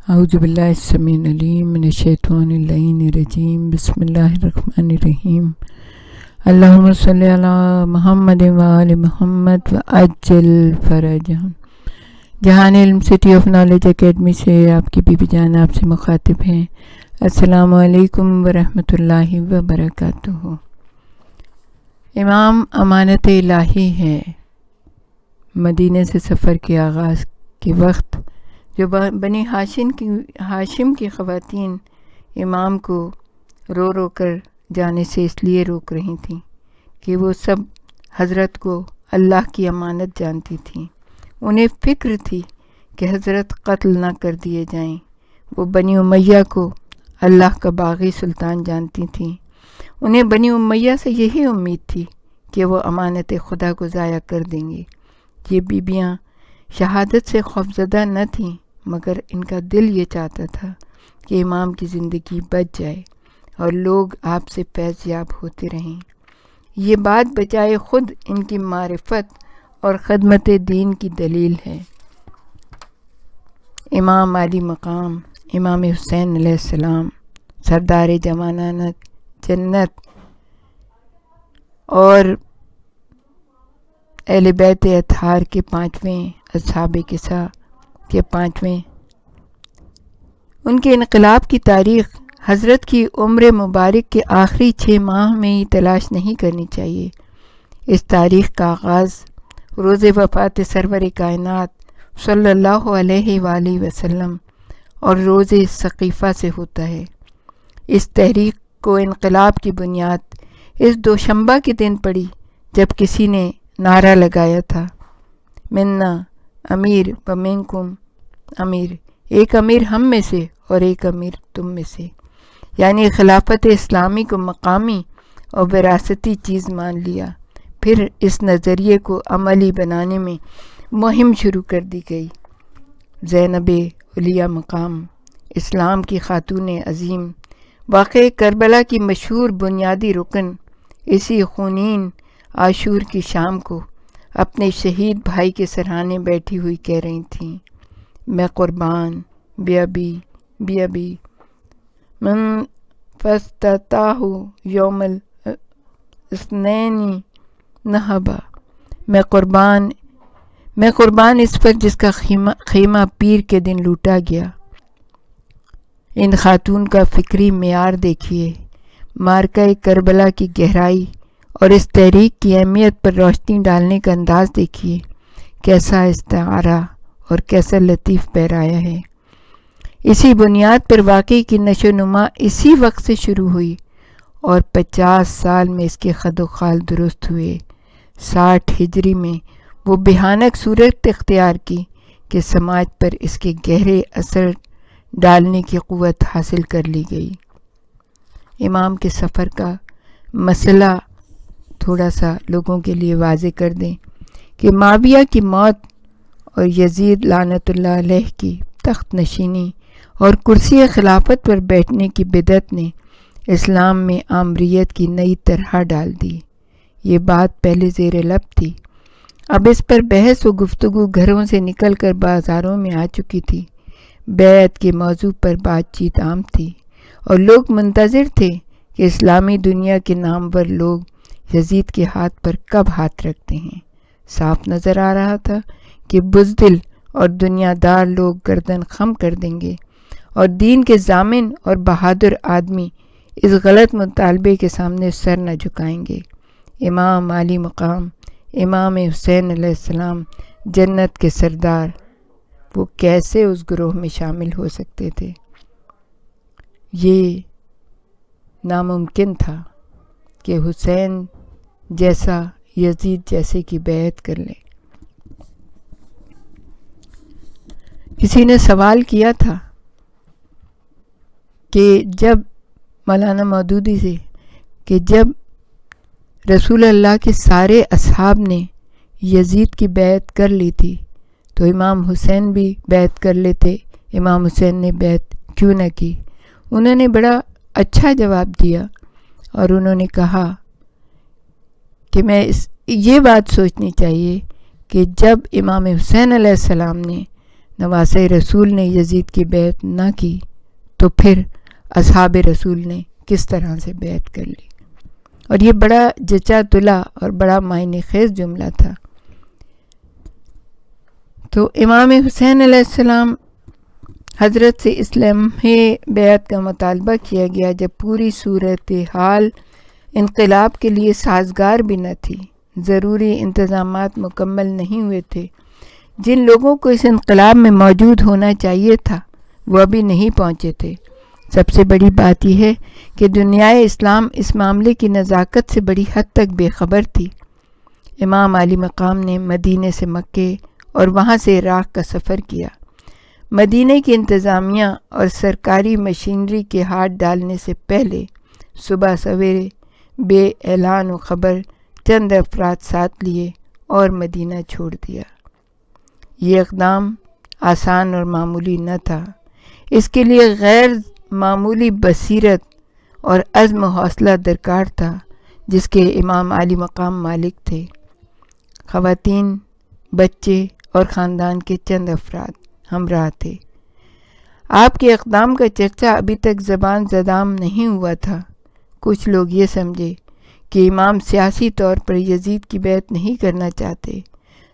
اعوذ باللہ السمیع العلیم من الشیطان اللعین الرجیم بسم اللہ الرحمن الرحیم اللہم صلی علی محمد و آل محمد وعجل فرجہم۔ جہان علم سٹی آف نالج اکیڈمی سے آپ کی بیوی جان آپ سے مخاطب ہیں۔ السلام علیکم ورحمۃ اللہ وبرکاتہ۔ امام امانت الہی ہے۔ مدینے سے سفر کے آغاز کے وقت جو بنی ہاشم کی خواتین امام کو رو رو کر جانے سے اس لیے روک رہی تھیں کہ وہ سب حضرت کو اللہ کی امانت جانتی تھیں۔ انہیں فکر تھی کہ حضرت قتل نہ کر دیے جائیں۔ وہ بنی امیہ کو اللہ کا باغی سلطان جانتی تھیں۔ انہیں بنی امیہ سے یہی امید تھی کہ وہ امانت خدا کو ضائع کر دیں گے۔ یہ بیبیاں شہادت سے خوفزدہ نہ تھیں، مگر ان کا دل یہ چاہتا تھا کہ امام کی زندگی بچ جائے اور لوگ آپ سے فیض یاب ہوتے رہیں۔ یہ بات بجائے خود ان کی معرفت اور خدمت دین کی دلیل ہے۔ امام علی مقام امام حسین علیہ السلام سردار جمانت جنت اور اہل بیت اطہار کے پانچویں، اصحاب کسا کے پانچویں، ان کے انقلاب کی تاریخ حضرت کی عمر مبارک کے آخری 6 ماہ میں ہی تلاش نہیں کرنی چاہیے۔ اس تاریخ کا آغاز روز وفات سرور کائنات صلی اللہ علیہ وآلہ وسلم اور روز سقیفہ سے ہوتا ہے۔ اس تحریک کو انقلاب کی بنیاد اس دوشنبہ کے دن پڑی جب کسی نے نعرہ لگایا تھا، منا امیر و منکم امیر، ایک امیر ہم میں سے اور ایک امیر تم میں سے، یعنی خلافت اسلامی کو مقامی اور وراثتی چیز مان لیا۔ پھر اس نظریے کو عملی بنانے میں مہم شروع کر دی گئی۔ زینب علیہ مقام اسلام کی خاتون عظیم، واقع کربلا کی مشہور بنیادی رکن، اسی خونین عاشور کی شام کو اپنے شہید بھائی کے سرہانے بیٹھی ہوئی کہہ رہی تھیں، میں قربان بی ابی من فاستتاہ یوم الاثنین نہبا، میں قربان اس پر جس کا خیمہ پیر کے دن لوٹا گیا۔ ان خاتون کا فکری معیار دیکھیے، مارکہ کربلا کی گہرائی اور اس تحریک کی اہمیت پر روشنی ڈالنے کا انداز دیکھیے، کیسا استعارہ اور کیسا لطیف پیرایا ہے۔ اسی بنیاد پر واقعی کی نشو و نما اسی وقت سے شروع ہوئی اور 50 سال میں اس کے خد و خال درست ہوئے۔ 60 ہجری میں وہ بھیانک صورت اختیار کی کہ سماج پر اس کے گہرے اثر ڈالنے کی قوت حاصل کر لی گئی۔ امام کے سفر کا مسئلہ تھوڑا سا لوگوں کے لیے واضح کر دیں کہ معاویہ کی موت اور یزید لعنت اللہ علیہ کی تخت نشینی اور کرسی خلافت پر بیٹھنے کی بدعت نے اسلام میں آمریت کی نئی طرح ڈال دی۔ یہ بات پہلے زیر لب تھی، اب اس پر بحث و گفتگو گھروں سے نکل کر بازاروں میں آ چکی تھی۔ بیعت کے موضوع پر بات چیت عام تھی اور لوگ منتظر تھے کہ اسلامی دنیا کے نامور لوگ یزید کے ہاتھ پر کب ہاتھ رکھتے ہیں۔ صاف نظر آ رہا تھا کہ بزدل اور دنیا دار لوگ گردن خم کر دیں گے اور دین کے ضامن اور بہادر آدمی اس غلط مطالبے کے سامنے سر نہ جھکائیں گے۔ امام علی مقام امام حسین علیہ السلام جنت کے سردار، وہ کیسے اس گروہ میں شامل ہو سکتے تھے؟ یہ ناممکن تھا کہ حسین جیسا یزید جیسے کی بیعت کر لیں۔ کسی نے سوال کیا تھا کہ جب مولانا مودودی سے کہ جب رسول اللہ کے سارے اصحاب نے یزید کی بیعت کر لی تھی تو امام حسین بھی بیعت کر لیتے، امام حسین نے بیعت کیوں نہ کی؟ انہوں نے بڑا اچھا جواب دیا اور انہوں نے کہا کہ یہ بات سوچنی چاہیے کہ جب امام حسین علیہ السلام نے نواسۂ رسول نے یزید کی بیعت نہ کی تو پھر اصحاب رسول نے کس طرح سے بیعت کر لی؟ اور یہ بڑا جچا تلا اور بڑا معنی خیز جملہ تھا۔ تو امام حسین علیہ السلام حضرت سے اس لمحے بیعت کا مطالبہ کیا گیا جب پوری صورتحال انقلاب کے لیے سازگار بھی نہ تھی، ضروری انتظامات مکمل نہیں ہوئے تھے، جن لوگوں کو اس انقلاب میں موجود ہونا چاہیے تھا وہ ابھی نہیں پہنچے تھے۔ سب سے بڑی بات یہ ہے کہ دنیائے اسلام اس معاملے کی نزاکت سے بڑی حد تک بے خبر تھی۔ امام علی مقام نے مدینے سے مکے اور وہاں سے عراق کا سفر کیا۔ مدینہ کی انتظامیہ اور سرکاری مشینری کے ہاتھ ڈالنے سے پہلے صبح سویرے بے اعلان و خبر چند افراد ساتھ لیے اور مدینہ چھوڑ دیا۔ یہ اقدام آسان اور معمولی نہ تھا، اس کے لیے غیر معمولی بصیرت اور عزم و حوصلہ درکار تھا جس کے امام علی مقام مالک تھے۔ خواتین، بچے اور خاندان کے چند افراد ہمراہ تھے۔ آپ کے اقدام کا چرچا ابھی تک زبان زدام نہیں ہوا تھا۔ کچھ لوگ یہ سمجھے کہ امام سیاسی طور پر یزید کی بیعت نہیں کرنا چاہتے،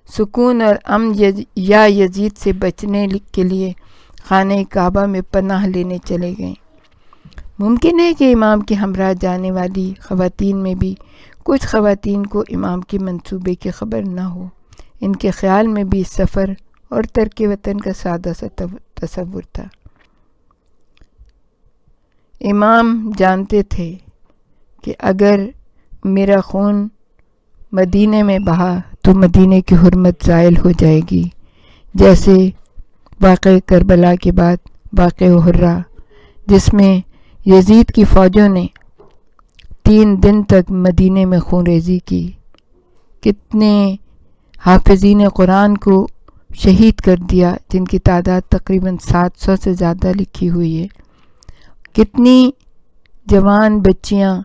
سکون اور امن یا یزید سے بچنے کے لیے خانہ کعبہ میں پناہ لینے چلے گئے۔ ممکن ہے کہ امام کے ہمراہ جانے والی خواتین میں بھی کچھ خواتین کو امام کے منصوبے کی خبر نہ ہو، ان کے خیال میں بھی سفر اور ترک وطن کا سادہ سا تصور تھا۔ امام جانتے تھے کہ اگر میرا خون مدینے میں بہا تو مدینے کی حرمت زائل ہو جائے گی، جیسے واقعہ کربلا کے بعد واقعہ حرہ، جس میں یزید کی فوجوں نے 3 دن تک مدینے میں خون ریزی کی، کتنے حافظین قرآن کو شہید کر دیا جن کی تعداد تقریباً 700 سے زیادہ لکھی ہوئی ہے، کتنی جوان بچیاں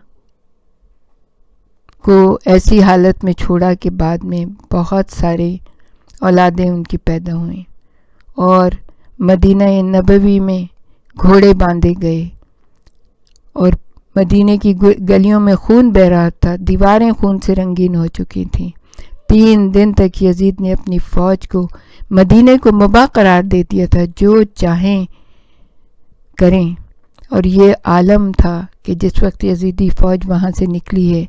کو ایسی حالت میں چھوڑا کہ بعد میں بہت سارے اولادیں ان کی پیدا ہوئیں، اور مدینہ نبوی میں گھوڑے باندھے گئے اور مدینہ کی گلیوں میں خون بہہ رہا تھا، دیواریں خون سے رنگین ہو چکی تھیں۔ 3 دن تک یزید نے اپنی فوج کو مدینہ کو مباح قرار دے دیا تھا، جو چاہیں کریں، اور یہ عالم تھا کہ جس وقت یزیدی فوج وہاں سے نکلی ہے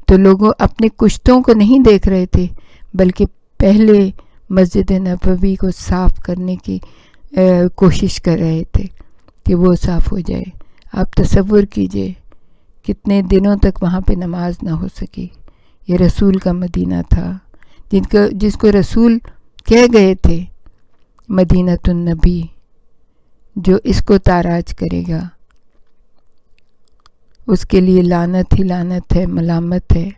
تو لوگوں اپنے کشتوں کو نہیں دیکھ رہے تھے، بلکہ پہلے مسجد نبوی کو صاف کرنے کی کوشش کر رہے تھے کہ وہ صاف ہو جائے۔ آپ تصور کیجئے کتنے دنوں تک وہاں پہ نماز نہ ہو سکی۔ یہ رسول کا مدینہ تھا، جس کو رسول کہہ گئے تھے مدینۃ النبی، جو اس کو تاراج کرے گا اس کے لیے لعنت ہی لعنت ہے، ملامت ہے۔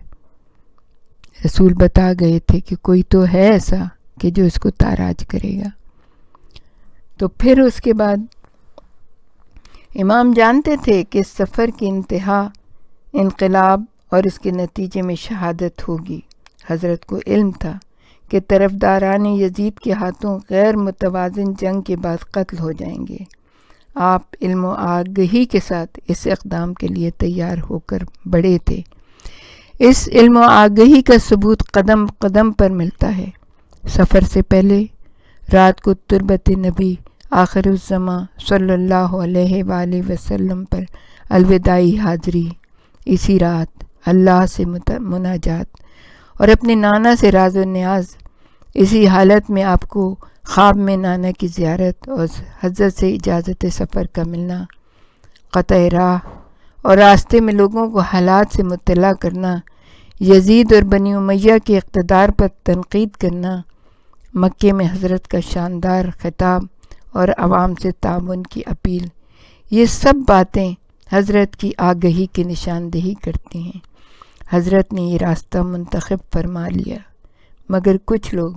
رسول بتا گئے تھے کہ کوئی تو ہے ایسا کہ جو اس کو تاراج کرے گا۔ تو پھر اس کے بعد امام جانتے تھے کہ اس سفر کی انتہا انقلاب اور اس کے نتیجے میں شہادت ہوگی۔ حضرت کو علم تھا کہ طرفداران یزید کے ہاتھوں غیر متوازن جنگ کے بعد قتل ہو جائیں گے۔ آپ علم و آگہی کے ساتھ اس اقدام کے لیے تیار ہو کر بڑھے تھے۔ اس علم و آگہی کا ثبوت قدم قدم پر ملتا ہے۔ سفر سے پہلے رات کو تربت نبی آخر الزماں صلی اللہ علیہ وآلہ وسلم پر الوداعی حاضری، اسی رات اللہ سے مناجات اور اپنے نانا سے راز و نیاز، اسی حالت میں آپ کو خواب میں نانا کی زیارت اور حضرت سے اجازت سفر کا ملنا، قطع راہ اور راستے میں لوگوں کو حالات سے مطلع کرنا، یزید اور بنی امیہ کے اقتدار پر تنقید کرنا، مکے میں حضرت کا شاندار خطاب اور عوام سے تعاون کی اپیل، یہ سب باتیں حضرت کی آگہی کی نشاندہی کرتی ہیں۔ حضرت نے یہ راستہ منتخب فرما لیا، مگر کچھ لوگ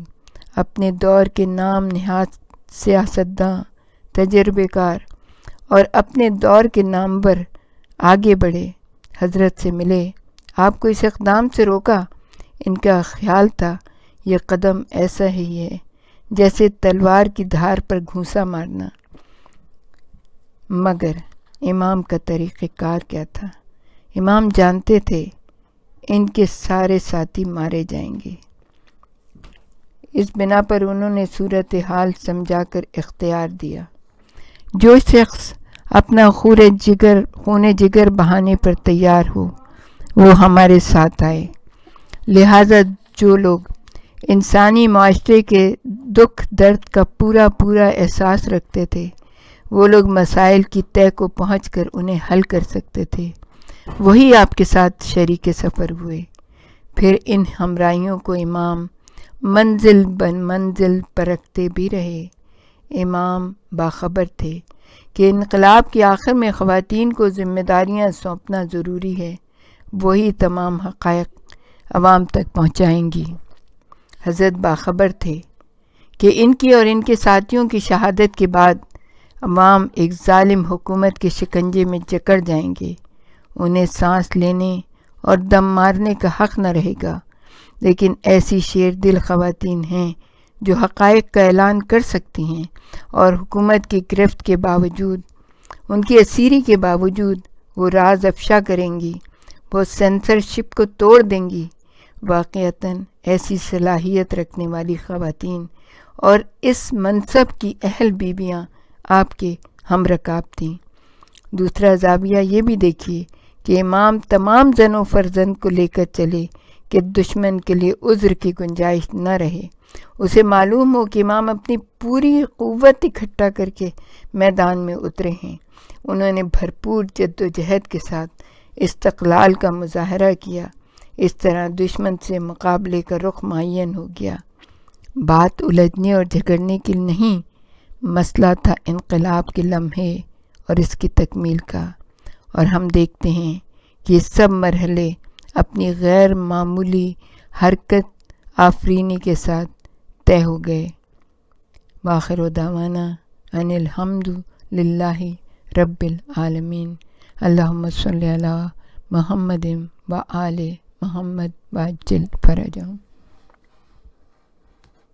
اپنے دور کے نام نہاد سیاستداں، تجربے کار اور اپنے دور کے نامور آگے بڑھے، حضرت سے ملے، آپ کو اس اقدام سے روکا۔ ان کا خیال تھا یہ قدم ایسا ہی ہے جیسے تلوار کی دھار پر گھونسا مارنا۔ مگر امام کا طریقہ کار کیا تھا؟ امام جانتے تھے ان کے سارے ساتھی مارے جائیں گے، اس بنا پر انہوں نے صورتحال سمجھا کر اختیار دیا، جو شخص اپنا خون جگر بہانے پر تیار ہو وہ ہمارے ساتھ آئے۔ لہٰذا جو لوگ انسانی معاشرے کے دکھ درد کا پورا احساس رکھتے تھے، وہ لوگ مسائل کی تہہ کو پہنچ کر انہیں حل کر سکتے تھے، وہی آپ کے ساتھ شریک سفر ہوئے۔ پھر ان ہمراہیوں کو امام منزل بن منزل پرکھتے بھی رہے۔ امام باخبر تھے کہ انقلاب کے آخر میں خواتین کو ذمہ داریاں سونپنا ضروری ہے، وہی تمام حقائق عوام تک پہنچائیں گی۔ حضرت باخبر تھے کہ ان کی اور ان کے ساتھیوں کی شہادت کے بعد عوام ایک ظالم حکومت کے شکنجے میں جکڑ جائیں گے، انہیں سانس لینے اور دم مارنے کا حق نہ رہے گا، لیکن ایسی شیر دل خواتین ہیں جو حقائق کا اعلان کر سکتی ہیں اور حکومت کی گرفت کے باوجود، ان کی اسیری کے باوجود وہ راز افشا کریں گی، وہ سینسرشپ کو توڑ دیں گی۔ واقعتاً ایسی صلاحیت رکھنے والی خواتین اور اس منصب کی اہل بیویاں آپ کے ہم رکاب تھیں۔ دوسرا زاویہ یہ بھی دیکھیے کہ امام تمام زن و فرزند کو لے کر چلے کہ دشمن کے لیے عذر کی گنجائش نہ رہے۔ اسے معلوم ہو کہ امام اپنی پوری قوت اکٹھا کر کے میدان میں اترے ہیں۔ انہوں نے بھرپور جد و جہد کے ساتھ استقلال کا مظاہرہ کیا۔ اس طرح دشمن سے مقابلے کا رخ معین ہو گیا۔ بات الجھنے اور جھگڑنے کی نہیں، مسئلہ تھا انقلاب کے لمحے اور اس کی تکمیل کا، اور ہم دیکھتے ہیں کہ یہ سب مرحلے اپنی غیر معمولی حرکت آفرینی کے ساتھ طے ہو گئے۔ وآخر دعوانا ان الحمد للہ رب العالمین۔ اللہم صلی علی محمد وآل محمد وعجل فرجہم۔